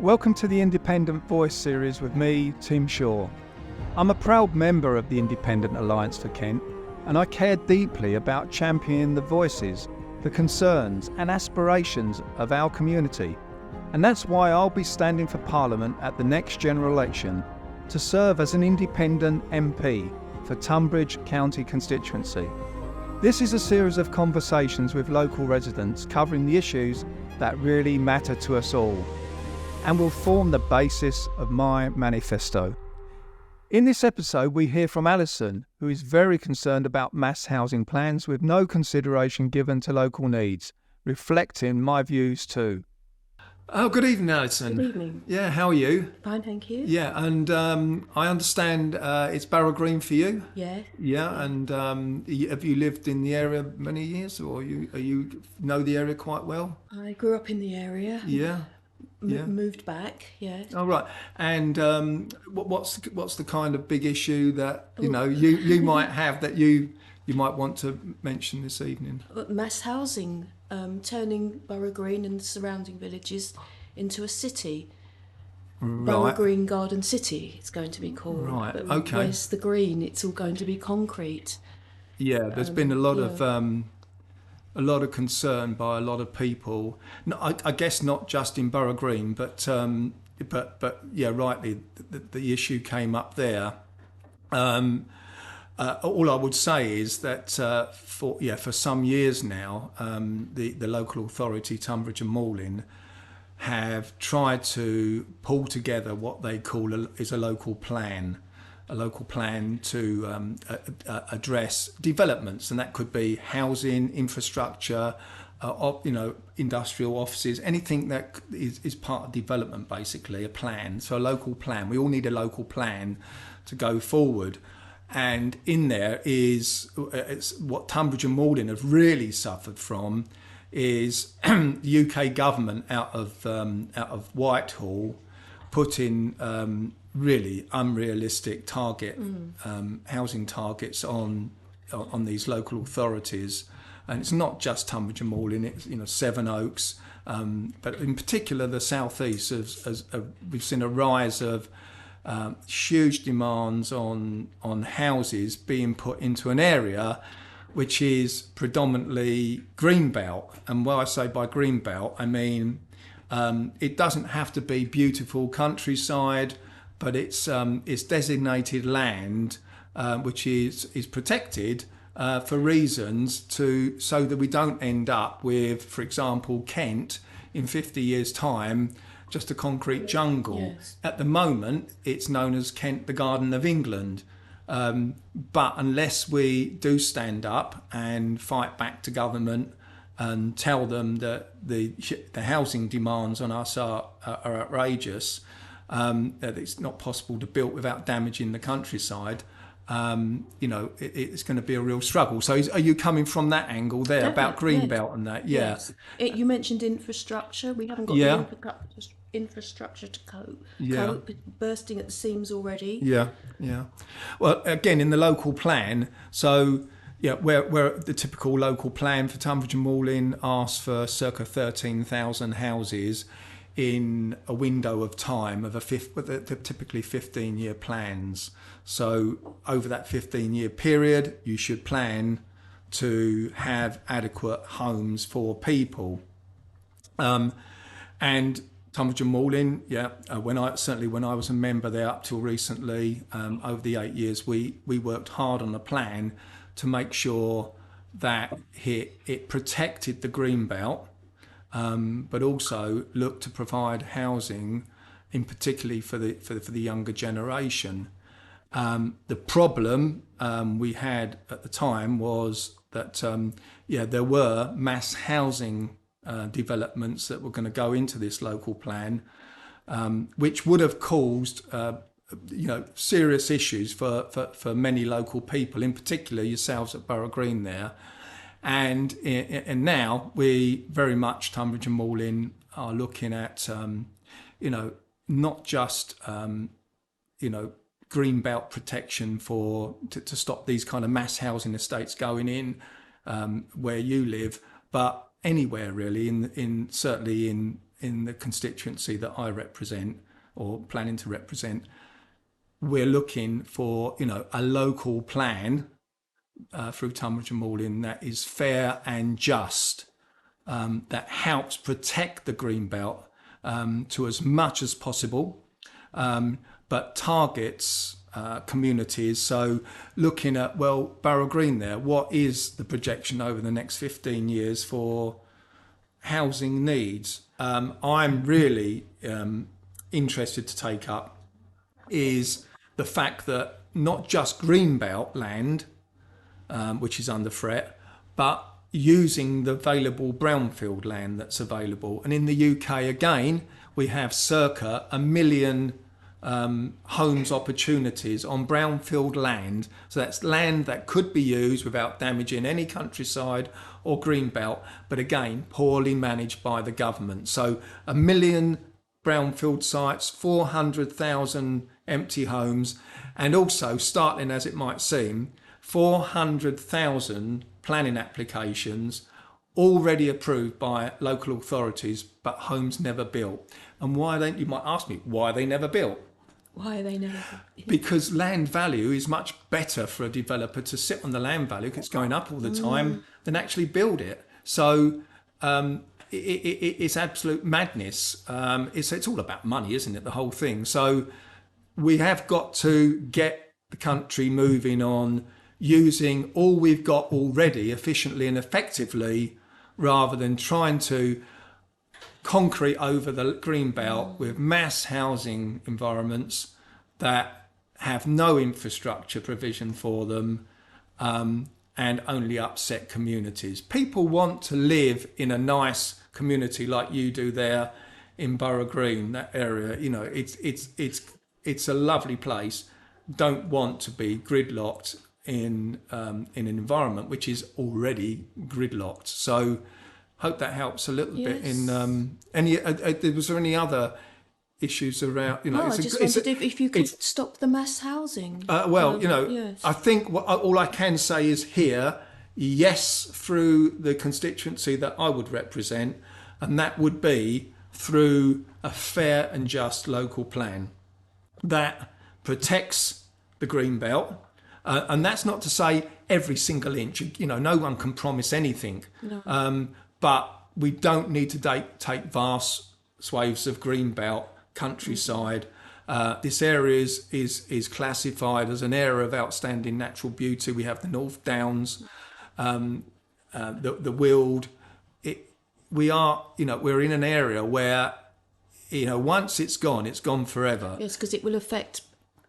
Welcome to the Independent Voice series with me, Tim Shaw. I'm a proud member of the Independent Alliance for Kent, and I care deeply about championing the voices, the concerns and aspirations of our community. And that's why I'll be standing for Parliament at the next general election to serve as an independent MP for Tunbridge County constituency. This is a series of conversations with local residents covering the issues that really matter to us all, and will form the basis of my manifesto. In this episode, we hear from Alison, who is very concerned about mass housing plans with no consideration given to local needs, reflecting my views too. Oh, good evening, Alison. Good evening. Yeah, how are you? Fine, thank you. Yeah, and I understand it's Barrow Green for you. Yeah. Yeah, and have you lived in the area many years, or you know the area quite well? I grew up in the area. Yeah. Yeah. Moved back. Yeah. Oh, right. And what's the kind of big issue that you might have that you might want to mention this evening? Mass housing, turning Barrow Green and the surrounding villages into a city. Right. Barrow Green Garden City, it's going to be called. Right. But Okay. where's the green? It's all going to be concrete. Yeah, there's been a lot of concern by a lot of people. No, I guess not just in Barrow Green, but yeah, rightly, the issue came up there. All I would say is that for some years now, the local authority, Tunbridge and Malling, have tried to pull together what they call a local plan to address developments, and that could be housing, infrastructure, industrial offices, anything that is part of development, basically a plan. So a local plan. We all need a local plan to go forward. And in there is it's what Tunbridge and Malling have really suffered from is the UK government out of Whitehall putting really unrealistic housing targets on these local authorities, and it's not just Tunbridge and Malling. It's Sevenoaks, but in particular the southeast. We've seen a rise of huge demands on houses being put into an area which is predominantly greenbelt. And what I say by greenbelt, I mean it doesn't have to be beautiful countryside, but it's designated land which is protected for reasons so that we don't end up with, for example, Kent in 50 years' time, just a concrete jungle. Yes. At the moment, it's known as Kent, the Garden of England. But unless we do stand up and fight back to government and tell them that the housing demands on us are outrageous, that it's not possible to build without damaging the countryside, it's going to be a real struggle. So are you coming from that angle there? Definitely, About Greenbelt and that? Yeah. Yes. You mentioned infrastructure. We haven't got Yeah. the infrastructure to cope. Yeah. Bursting at the seams already. Yeah. Well, again, in the local plan, so yeah, where the typical local plan for Tunbridge and Malling asks for circa 13,000 houses in a window of time of they're typically 15-year plans. So over that 15-year period, you should plan to have adequate homes for people. And Tunbridge and Malling, when I was a member there up till recently, over the 8 years, we worked hard on a plan to make sure that it protected the greenbelt, but also looked to provide housing, in particularly for the younger generation. The problem we had at the time was that there were mass housing developments that were going to go into this local plan, which would have caused serious issues for many local people, in particular yourselves at Barrow Green there. And now we very much, Tunbridge and Malling, are looking at not just greenbelt protection to stop these kind of mass housing estates going in where you live, but anywhere really, certainly in in the constituency that I represent or planning to represent, we're looking for, a local plan through Tunbridge and Malling that is fair and just, that helps protect the green belt to as much as possible, but targets communities. So looking at, Borough Green there, what is the projection over the next 15 years for housing needs? I'm really interested to take up is the fact that not just greenbelt land, which is under threat, but using the available brownfield land that's available. And in the UK, again, we have circa 1 million homes opportunities on brownfield land. So that's land that could be used without damaging any countryside or greenbelt, but again, poorly managed by the government. So 1 million brownfield sites, 400,000 empty homes, and also, startling as it might seem, 400,000 planning applications already approved by local authorities, but homes never built. And you might ask me, why are they never built? Why are they never? Because land value is much better for a developer to sit on the land value, because it's going up all the time, than actually build it. So it's absolute madness. It's all about money, isn't it? The whole thing. So we have got to get the country moving on using all we've got already efficiently and effectively, rather than trying to concrete over the green belt with mass housing environments that have no infrastructure provision for them, and only upset communities. People want to live in a nice community like you do there in Borough Green, that area. It's a lovely place. Don't want to be gridlocked in an environment which is already gridlocked. So hope that helps a little bit. In was there any other issues around? I just wondered if you could stop the mass housing. Yes. I think all I can say is here, yes, through the constituency that I would represent, and that would be through a fair and just local plan that protects the green belt. And that's not to say every single inch. No one can promise anything. No. But we don't need to take vast swathes of green belt countryside. This area is classified as an area of outstanding natural beauty. We have the North Downs, the Weald. We're in an area where, once it's gone forever. Yes, because it will affect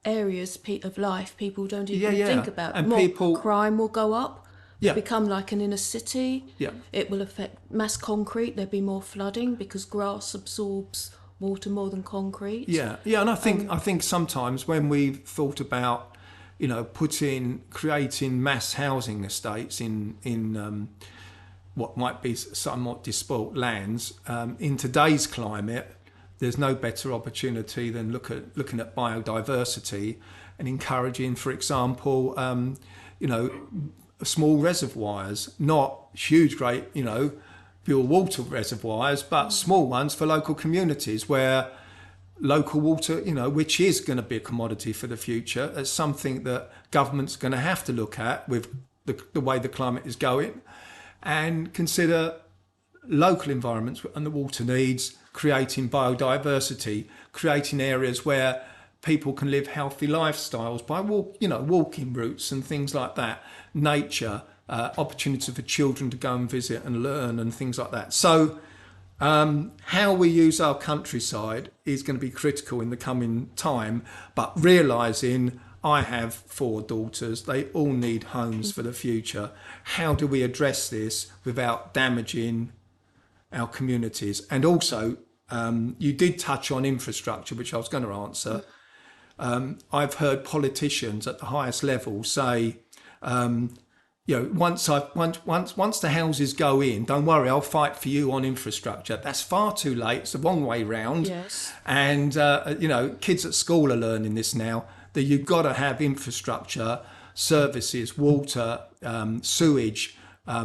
areas of life people don't even think about. And crime will go up. Yeah. Become like an inner city. Yeah. It will affect mass concrete. There'll be more flooding because grass absorbs water more than concrete. Yeah, and I think sometimes when we've thought about, creating mass housing estates in what might be somewhat despoiled lands, in today's climate, there's no better opportunity than looking at biodiversity and encouraging, for example, small reservoirs, not huge, great, pure water reservoirs, but small ones for local communities where local water, which is going to be a commodity for the future. It's something that government's going to have to look at with the way the climate is going, and consider local environments and the water needs, creating biodiversity, creating areas where people can live healthy lifestyles by walking routes and things like that, nature, opportunity for children to go and visit and learn and things like that. So how we use our countryside is going to be critical in the coming time, but realising I have 4 daughters, they all need homes for the future. How do we address this without damaging our communities? And also, you did touch on infrastructure, which I was going to answer. I've heard politicians at the highest level say, once the houses go in, don't worry, I'll fight for you on infrastructure. That's far too late. It's the wrong way round. Yes. And kids at school are learning this now, that you've got to have infrastructure, services, water, sewage,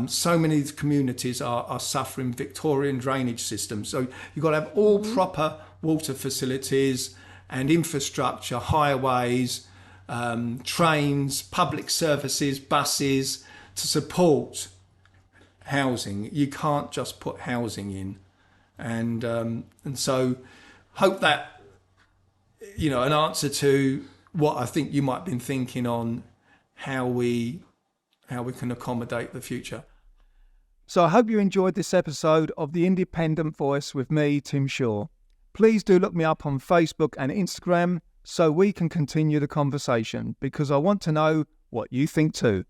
So many of the communities are suffering Victorian drainage systems. So you've got to have all proper water facilities and infrastructure, highways, trains, public services, buses to support housing. You can't just put housing in. And so hope that, an answer to what I think you might have been thinking on how we can accommodate the future. So I hope you enjoyed this episode of The Independent Voice with me, Tim Shaw. Please do look me up on Facebook and Instagram so we can continue the conversation, because I want to know what you think too.